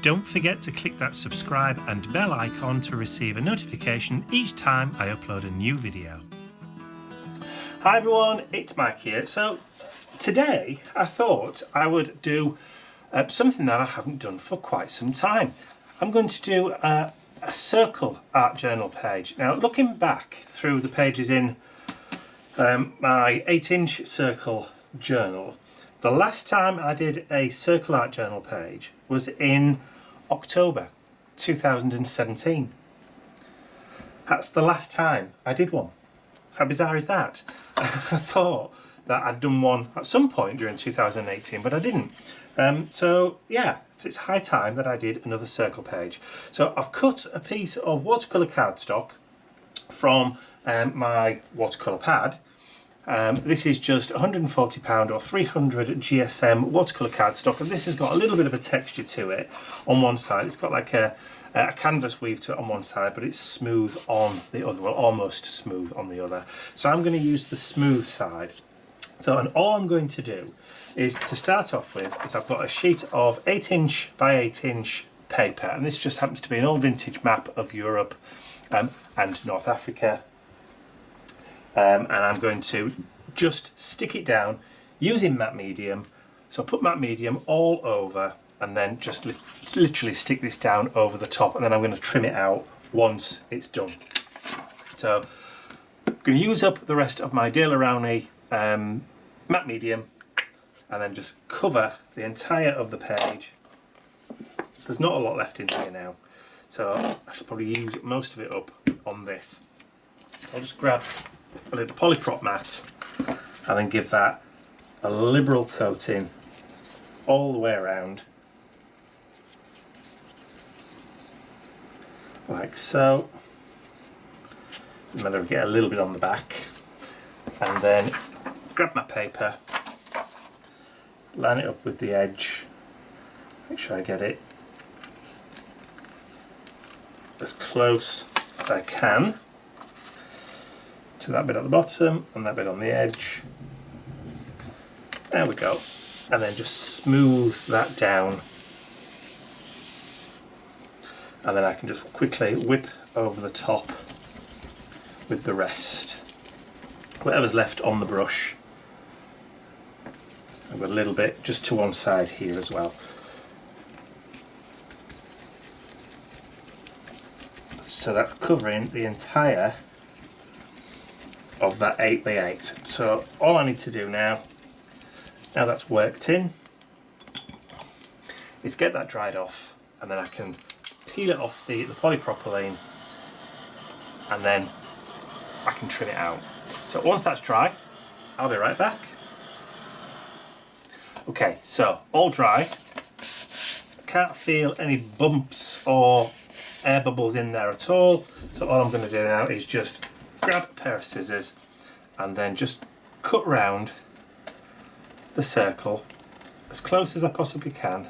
Don't forget to click that subscribe and bell icon to receive a notification each time I upload a new video. Hi everyone, it's Mike here. So today I thought I would do something that I haven't done for quite some time. I'm going to do a circle art journal page. Now, looking back through the pages in my 8-inch circle journal, the last time I did a circle art journal page was in October 2017. That's the last time I did one. How bizarre is that? I thought that I'd done one at some point during 2018, but I didn't. So yeah, it's high time that I did another circle page. So I've cut a piece of watercolour cardstock from my watercolour pad. This is just £140 or 300 GSM watercolour cardstock, and this has got a little bit of a texture to it on one side. It's got like a canvas weave to it on one side, but it's smooth on the other, well, almost smooth on the other. So I'm going to use the smooth side. So, and all I'm going to do is, to start off with, is I've got a sheet of 8-inch by 8-inch paper, and this just happens to be an old vintage map of Europe and North Africa. And I'm going to just stick it down using matte medium. So I put matte medium all over, and then just literally stick this down over the top, and then I'm going to trim it out once it's done. So I'm going to use up the rest of my De La Rowney matte medium, and then just cover the entire of the page. There's not a lot left in here now, so I shall probably use most of it up on this. So I'll just grab a little polyprop mat and then give that a liberal coating all the way around, like so. And then I'll get a little bit on the back, and then grab my paper, line it up with the edge, make sure I get it as close as I can to that bit at the bottom and that bit on the edge. There we go. And then just smooth that down, and then I can just quickly whip over the top with the rest. Whatever's left on the brush, I've got a little bit just to one side here as well. So that's covering the entire of that 8x8. So all I need to do now that's worked in, is get that dried off, and then I can peel it off the polypropylene, and then I can trim it out. So once that's dry, I'll be right back. Okay, so all dry. Can't feel any bumps or air bubbles in there at all. So all I'm going to do now is just grab a pair of scissors and then just cut round the circle as close as I possibly can.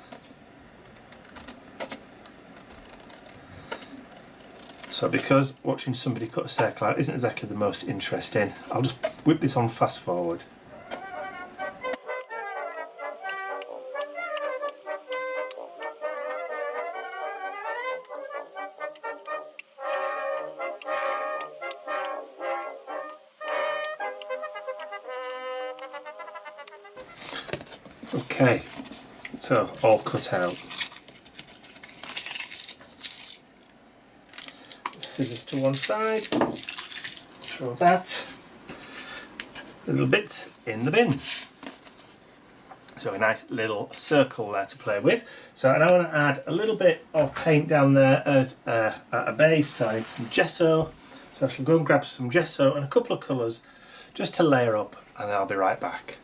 So because watching somebody cut a circle out isn't exactly the most interesting, I'll just whip this on fast forward. Okay, so all cut out. Scissors to one side, throw that, little bits in the bin. So a nice little circle there to play with. So I now want to add a little bit of paint down there as a base, so I need some gesso. So I shall go and grab some gesso and a couple of colours just to layer up, and then I'll be right back.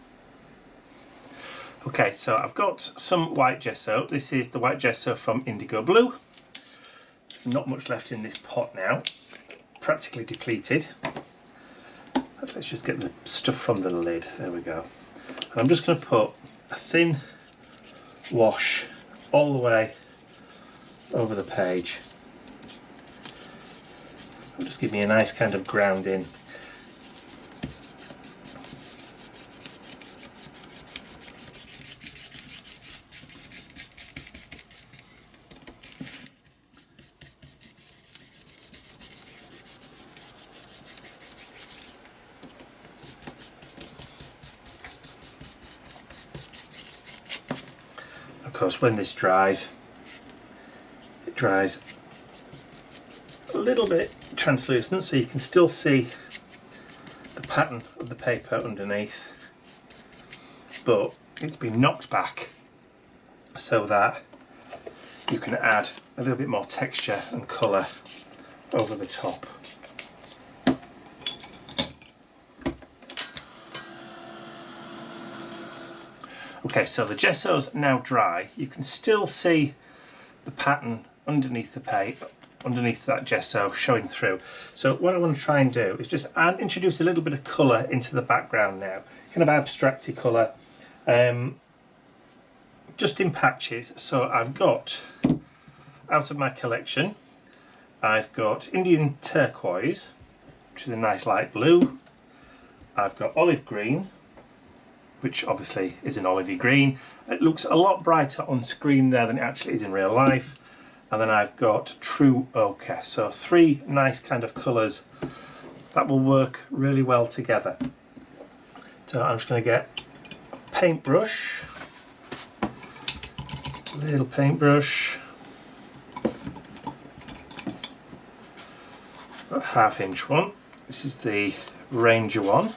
Okay, so I've got some white gesso. This is the white gesso from Indigo Blue. There's not much left in this pot now, practically depleted. Let's just get the stuff from the lid. There we go. And I'm just going to put a thin wash all the way over the page. It'll just give me a nice kind of grounding. course when this dries, it dries a little bit translucent, so you can still see the pattern of the paper underneath, but it's been knocked back so that you can add a little bit more texture and colour over the top. Okay, so the gesso's now dry. You can still see the pattern underneath the paper, underneath that gesso showing through. So what I want to try and do is just introduce a little bit of colour into the background now, kind of abstracty colour, just in patches. So I've got, out of my collection, I've got Indian turquoise, which is a nice light blue. I've got olive green, which obviously is an olivey green. It looks a lot brighter on screen there than it actually is in real life. And then I've got true ochre. So three nice kind of colours that will work really well together. So I'm just going to get a paintbrush, a little paintbrush, a 1/2 inch one. This is the Ranger one.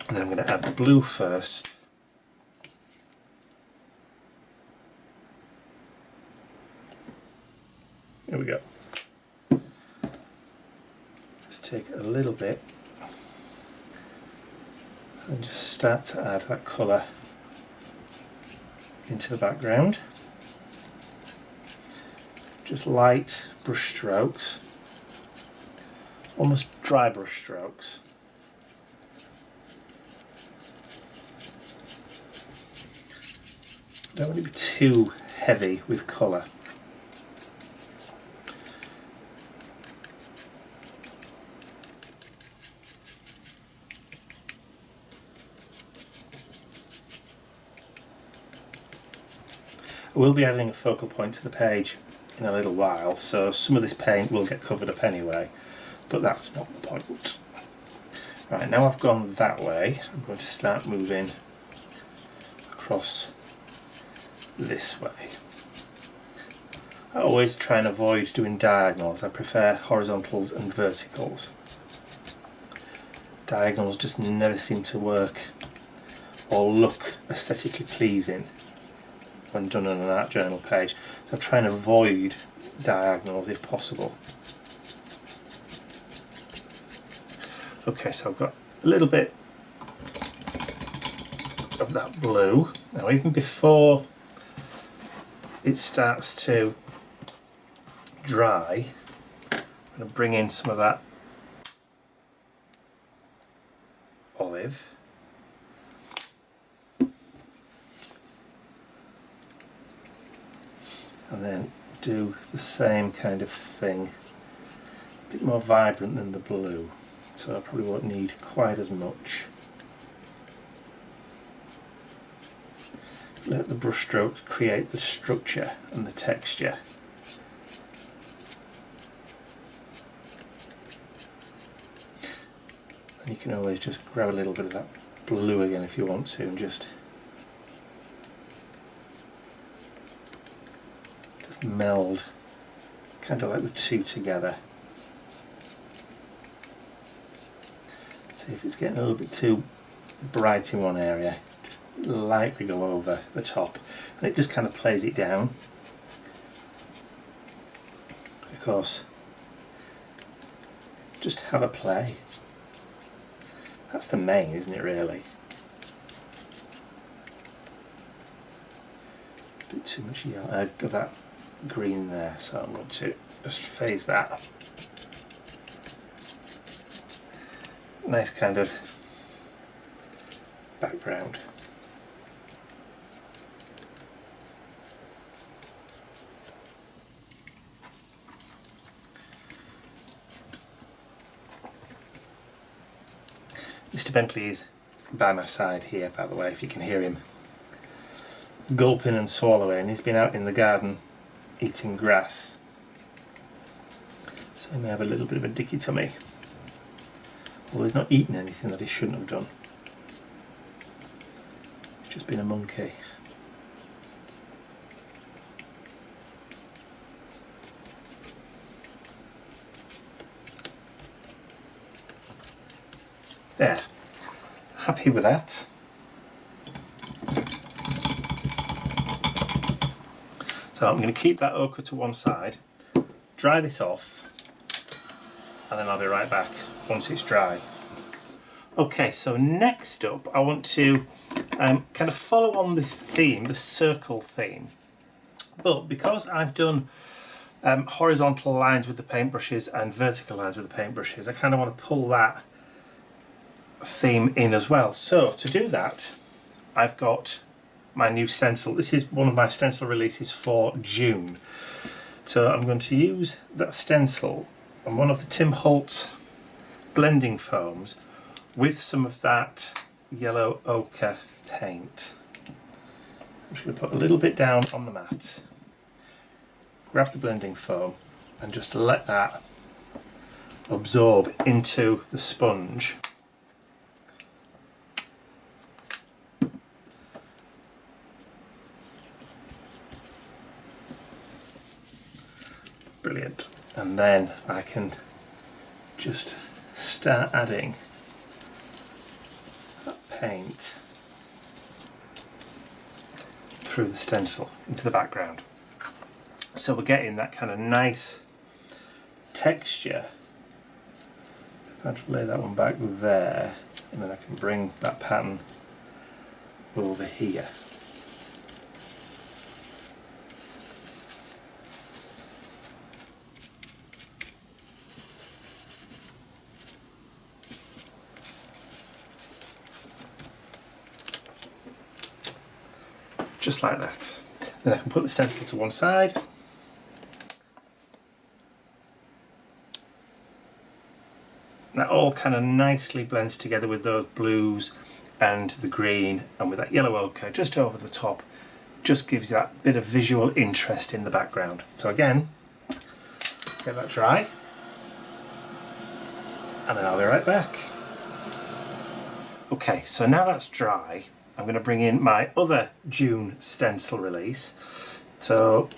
And then I'm going to add the blue first. Here we go. Just take a little bit and just start to add that colour into the background. Just light brush strokes, almost dry brush strokes. Don't want it to be too heavy with colour. I will be adding a focal point to the page in a little while, so some of this paint will get covered up anyway, but that's not the point. Right, now I've gone that way, I'm going to start moving across this way. I always try and avoid doing diagonals. I prefer horizontals and verticals. Diagonals just never seem to work or look aesthetically pleasing when done on an art journal page, so I try and avoid diagonals if possible. Okay, so I've got a little bit of that blue. Now, even before it starts to dry, I'm going to bring in some of that olive. And then do the same kind of thing, a bit more vibrant than the blue, so I probably won't need quite as much. Let the brush strokes create the structure and the texture. And you can always just grab a little bit of that blue again if you want to and just meld kind of like the two together. See if it's getting a little bit too bright in one area, just lightly go over the top and it just kind of plays it down. Of course, just have a play. That's the main, isn't it, really? A bit too much yellow. I've got that green there, so I'm going to just phase that. Nice kind of background. Mr. Bentley is by my side here, by the way, if you can hear him gulping and swallowing. He's been out in the garden eating grass, so he may have a little bit of a dicky tummy. Well, he's not eaten anything that he shouldn't have done. He's just been a monkey. There. Happy with that. So I'm going to keep that ochre to one side, dry this off, and then I'll be right back once it's dry. Okay, so next up I want to kind of follow on this theme, the circle theme. But because I've done horizontal lines with the paintbrushes and vertical lines with the paintbrushes, I kind of want to pull that theme in as well. So to do that, I've got my new stencil. This is one of my stencil releases for June. So I'm going to use that stencil on one of the Tim Holtz blending foams with some of that yellow ochre paint. I'm just going to put a little bit down on the mat, grab the blending foam and just let that absorb into the sponge. Brilliant. And then I can just start adding that paint through the stencil into the background. So we're getting that kind of nice texture. If I just lay that one back there, and then I can bring that pattern over here. Just like that. Then I can put the stencil to one side. That all kind of nicely blends together with those blues and the green, and with that yellow ochre just over the top, just gives you that bit of visual interest in the background. So again, get that dry, and then I'll be right back. Okay, so now that's dry, I'm going to bring in my other June stencil release. So,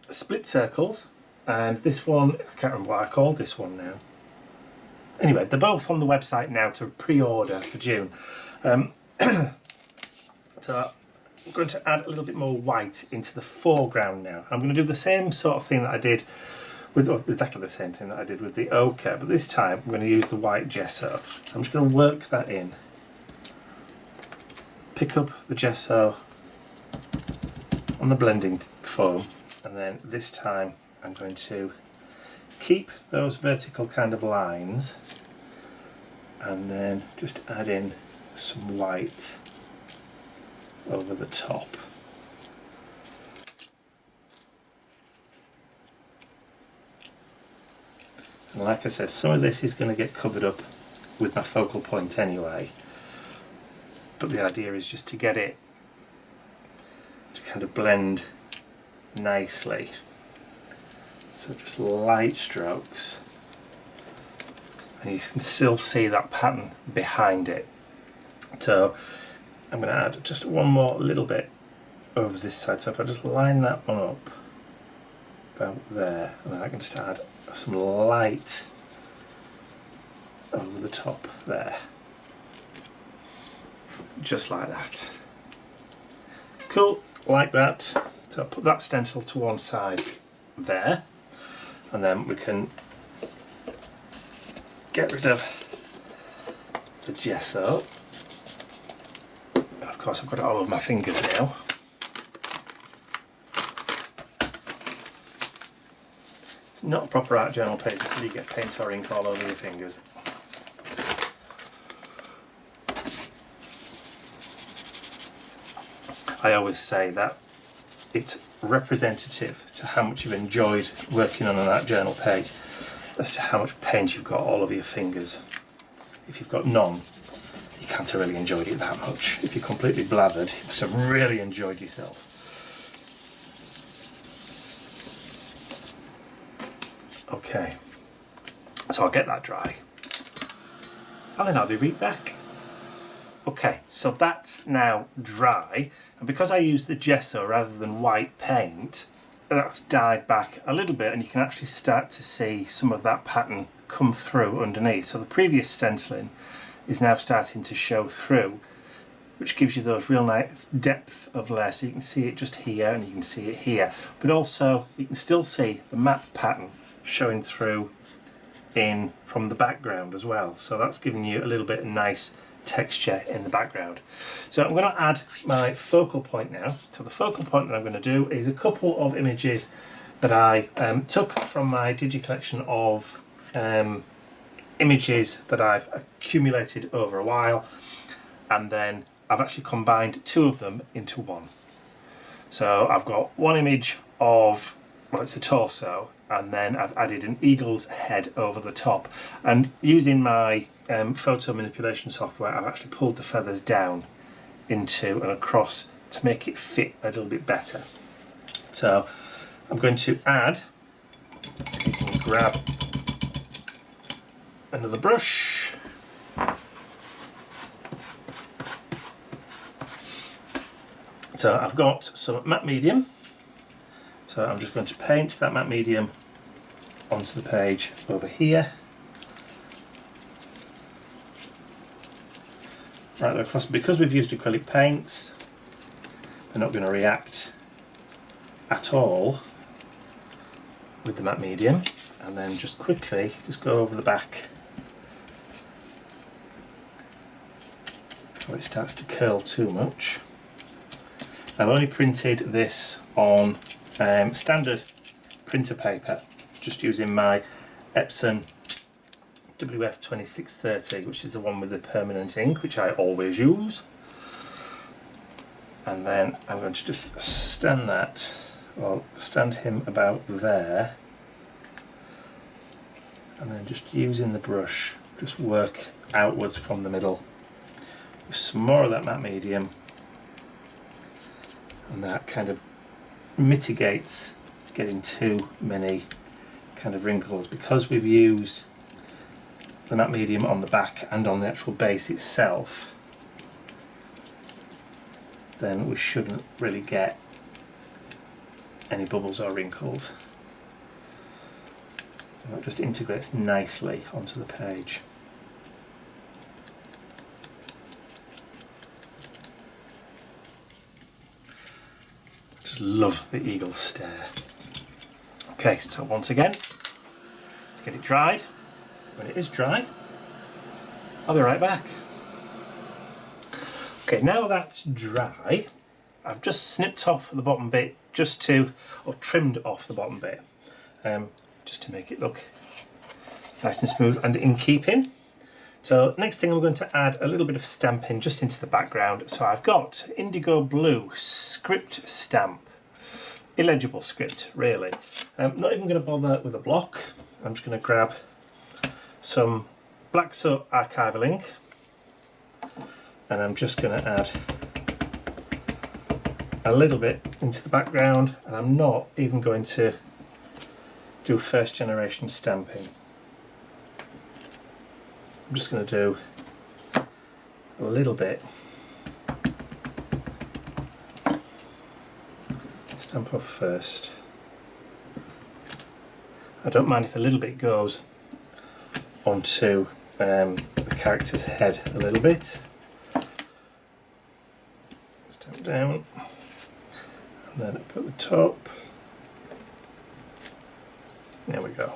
split circles, and this one, I can't remember what I called this one now. Anyway, they're both on the website now to pre-order for June. So I'm going to add a little bit more white into the foreground now. I'm going to do the same sort of thing that I did with, or exactly the same thing that I did with the ochre, but this time I'm going to use the white gesso. So I'm just going to work that in. Pick up the gesso on the blending foam, and then this time I'm going to keep those vertical kind of lines and then just add in some white over the top. And like I said, some of this is going to get covered up with my focal point anyway, but the idea is just to get it to kind of blend nicely. So just light strokes, and you can still see that pattern behind it. So I'm going to add just one more little bit over this side. So if I just line that one up about there, and then I can just add some light over the top there. Just like that. Cool, like that. So I'll put that stencil to one side there, and then we can get rid of the gesso. And of course I've got it all over my fingers now. It's not a proper art journal page until you get paint or ink all over your fingers. I always say that it's representative to how much you've enjoyed working on an art journal page as to how much paint you've got all over your fingers. If you've got none, you can't have really enjoyed it that much. If you're completely blathered, you must have really enjoyed yourself. Okay, so I'll get that dry, and then I'll be right back. Okay, so that's now dry, and because I use the gesso rather than white paint, that's dyed back a little bit, and you can actually start to see some of that pattern come through underneath. So the previous stenciling is now starting to show through, which gives you those real nice depth of layer. So you can see it just here and you can see it here, but also you can still see the matte pattern showing through in from the background as well. So that's giving you a little bit of nice texture in the background. So I'm going to add my focal point now. So the focal point that I'm going to do is a couple of images that I took from my DigiCollection of images that I've accumulated over a while, and then I've actually combined two of them into one. So I've got one image of, well, it's a torso, and then I've added an eagle's head over the top, and using my photo manipulation software I've actually pulled the feathers down into and across to make it fit a little bit better. So I'm going to add, you can grab another brush, so I've got some matte medium, so I'm just going to paint that matte medium onto the page over here, right across. Because we've used acrylic paints, they're not going to react at all with the matte medium. And then just quickly just go over the back before it starts to curl too much. I've only printed this on standard printer paper, just using my Epson WF2630, which is the one with the permanent ink, which I always use. And then I'm going to just stand him about there, and then just using the brush, just work outwards from the middle with some more of that matte medium, and that kind of mitigates getting too many kind of wrinkles. Because we've used the matte medium on the back and on the actual base itself, then we shouldn't really get any bubbles or wrinkles, and that just integrates nicely onto the page. Just love the eagle stare. Okay, so once again, let's get it dried. When it is dry, I'll be right back. Okay, now that's dry, I've just snipped off the bottom bit or trimmed off the bottom bit, just to make it look nice and smooth and in keeping. So next thing, I'm going to add a little bit of stamping just into the background. So I've got indigo blue script stamp, illegible script really. I'm not even going to bother with a block. I'm just going to grab some black soot archival ink, and I'm just going to add a little bit into the background, and I'm not even going to do first generation stamping. I'm just going to do a little bit, stamp off first. I don't mind if a little bit goes onto the character's head a little bit. Stamp down, and then up at the top. There we go.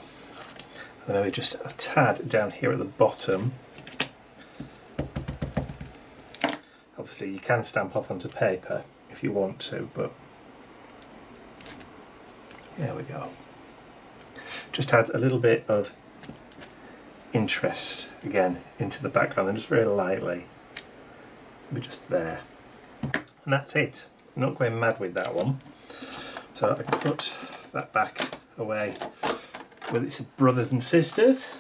And maybe just a tad down here at the bottom. Obviously you can stamp off onto paper if you want to, but there we go. Just adds a little bit of interest again into the background, and just very lightly, maybe just there. And that's it. I'm not going mad with that one. So I put that back away with its brothers and sisters,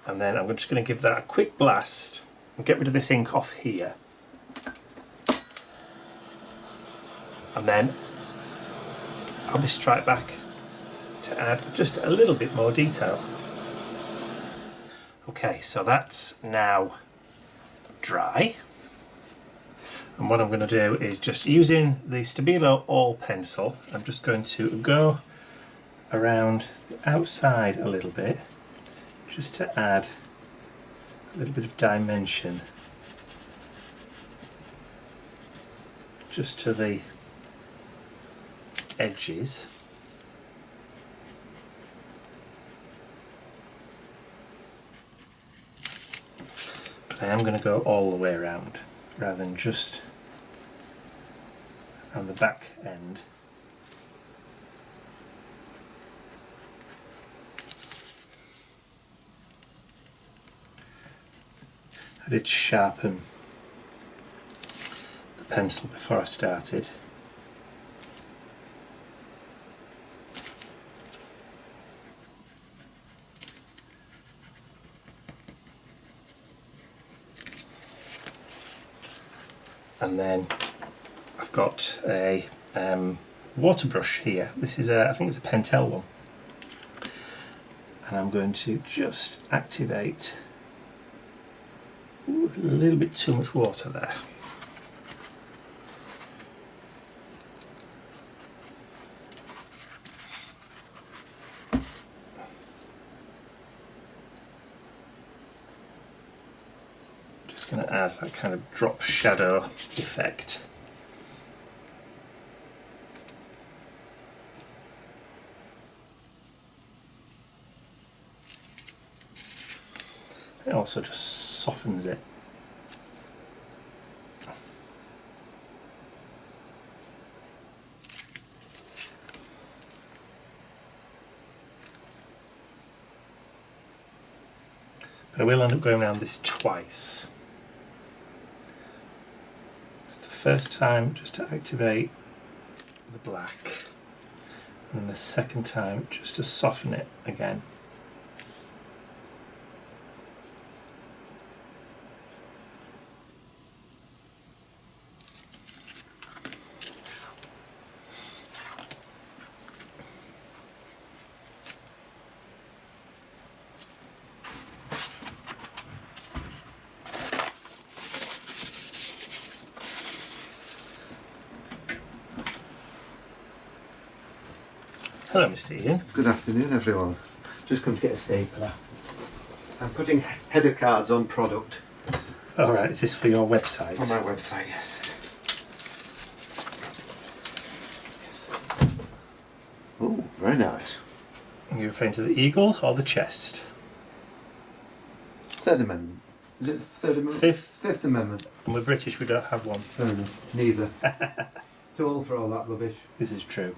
and then I'm just going to give that a quick blast and get rid of this ink off here, and then I'll be straight back to add just a little bit more detail. Okay, so that's now dry. And what I'm going to do is just using the Stabilo All pencil, I'm just going to go around the outside a little bit, just to add a little bit of dimension just to the edges. But I am going to go all the way around rather than just on the back end. I did sharpen the pencil before I started. And then I've got a water brush here. This is I think it's a Pentel one. And I'm going to just activate. Ooh, a little bit too much water there. Just going to add that kind of drop shadow effect. It also just softens it. But I will end up going around this twice. It's the first time just to activate the black, and then the second time just to soften it again. Hello, Mr. Ian. Good afternoon, everyone. Just come to get a stapler. I'm putting header cards on product. All right, is this for your website? On my website, yes. Oh, very nice. Are you referring to the eagle or the chest? Third Amendment. Is it the Third Amendment? Fifth Amendment. And we're British, we don't have one. Fair enough. Neither. Too old for all that rubbish. This is true.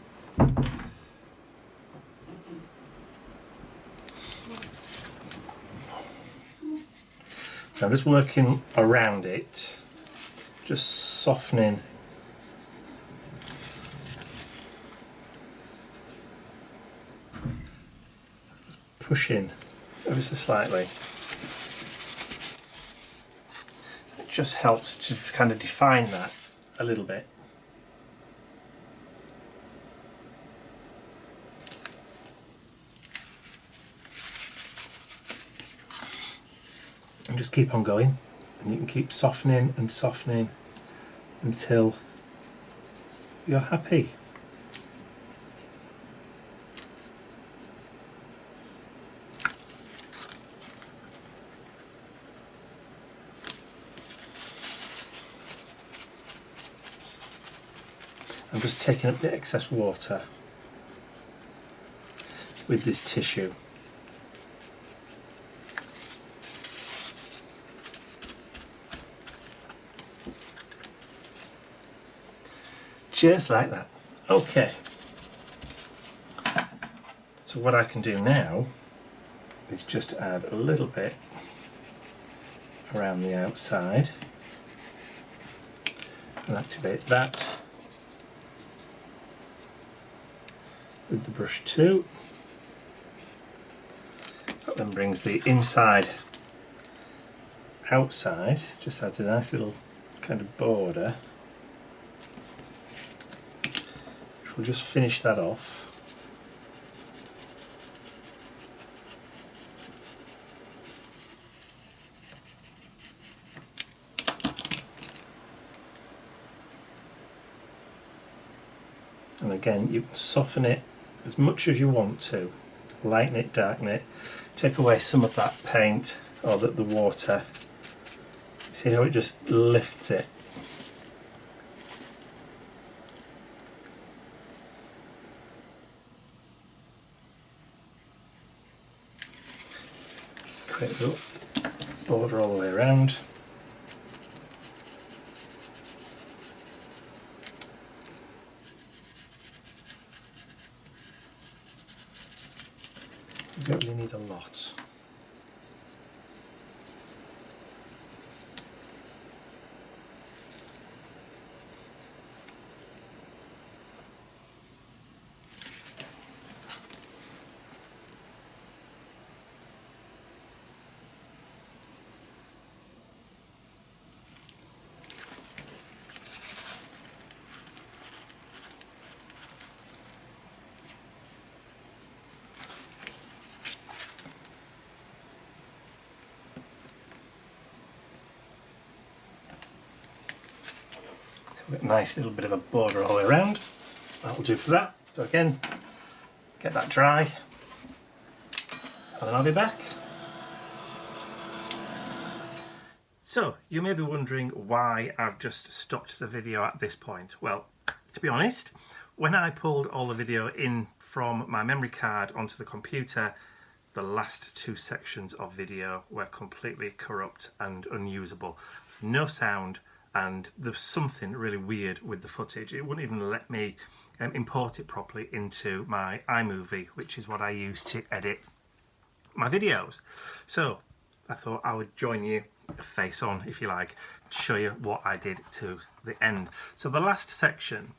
So I'm just working around it, just softening just pushing ever so slightly. It just helps to just kind of define that a little bit. And just keep on going, and you can keep softening and softening until you're happy. I'm just taking up the excess water with this tissue. Just like that. Okay. So what I can do now is just add a little bit around the outside and activate that with the brush too. That then brings the inside outside, just adds a nice little kind of border. We'll just finish that off. And again, you can soften it as much as you want to, lighten it, darken it, take away some of that paint or the water. See how it just lifts it? Create a little border all the way around. You don't really need a lot. A nice little bit of a border all the way around. That will do for that. So again, get that dry, and then I'll be back. So you may be wondering why I've just stopped the video at this point. Well, to be honest, when I pulled all the video in from my memory card onto the computer, the last 2 sections of video were completely corrupt and unusable. No sound, and there's something really weird with the footage. It wouldn't even let me import it properly into my iMovie, which is what I use to edit my videos. So I thought I would join you face on, if you like, to show you what I did to the end. So the last section,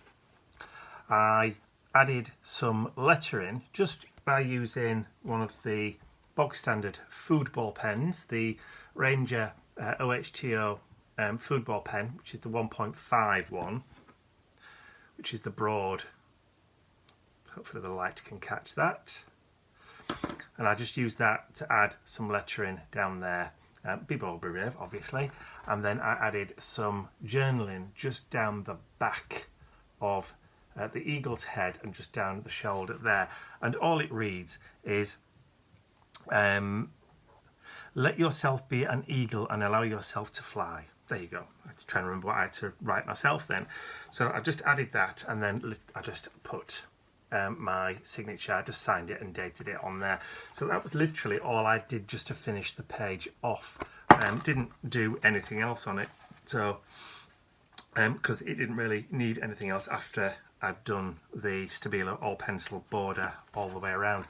I added some lettering just by using one of the bog standard food ball pens, the Ranger OHTO food ball pen, which is the 1.5 one, which is the broad. Hopefully the light can catch that. And I just used that to add some lettering down there. Be bold, be brave, obviously. And then I added some journaling just down the back of the eagle's head and just down the shoulder there. And all it reads is, let yourself be an eagle and allow yourself to fly. There you go. I had to try and remember what I had to write myself then. So I just added that, and then I just put my signature. I just signed it and dated it on there. So that was literally all I did just to finish the page off. Didn't do anything else on it, so because it didn't really need anything else after I'd done the Stabilo all pencil border all the way around.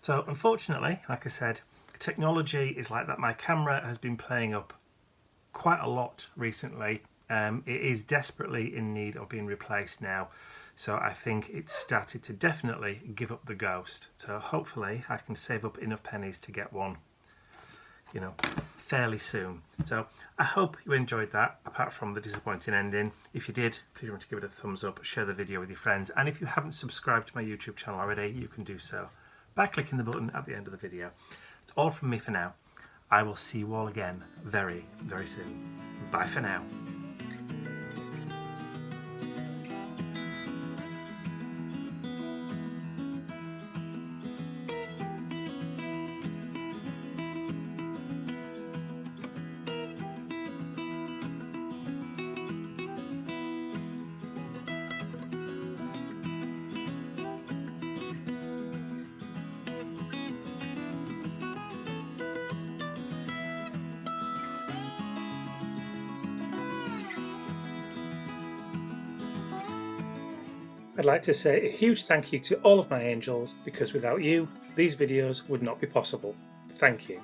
So unfortunately, like I said, technology is like that. My camera has been playing up quite a lot recently. It is desperately in need of being replaced now, so I think it's started to definitely give up the ghost. So hopefully I can save up enough pennies to get one, you know, fairly soon. So I hope you enjoyed that, apart from the disappointing ending. If you did, please remember to give it a thumbs up, share the video with your friends, and if you haven't subscribed to my YouTube channel already, you can do so by clicking the button at the end of the video. It's all from me for now. I will see you all again very, very soon. Bye for now. I'd like to say a huge thank you to all of my angels, because without you, these videos would not be possible. Thank you.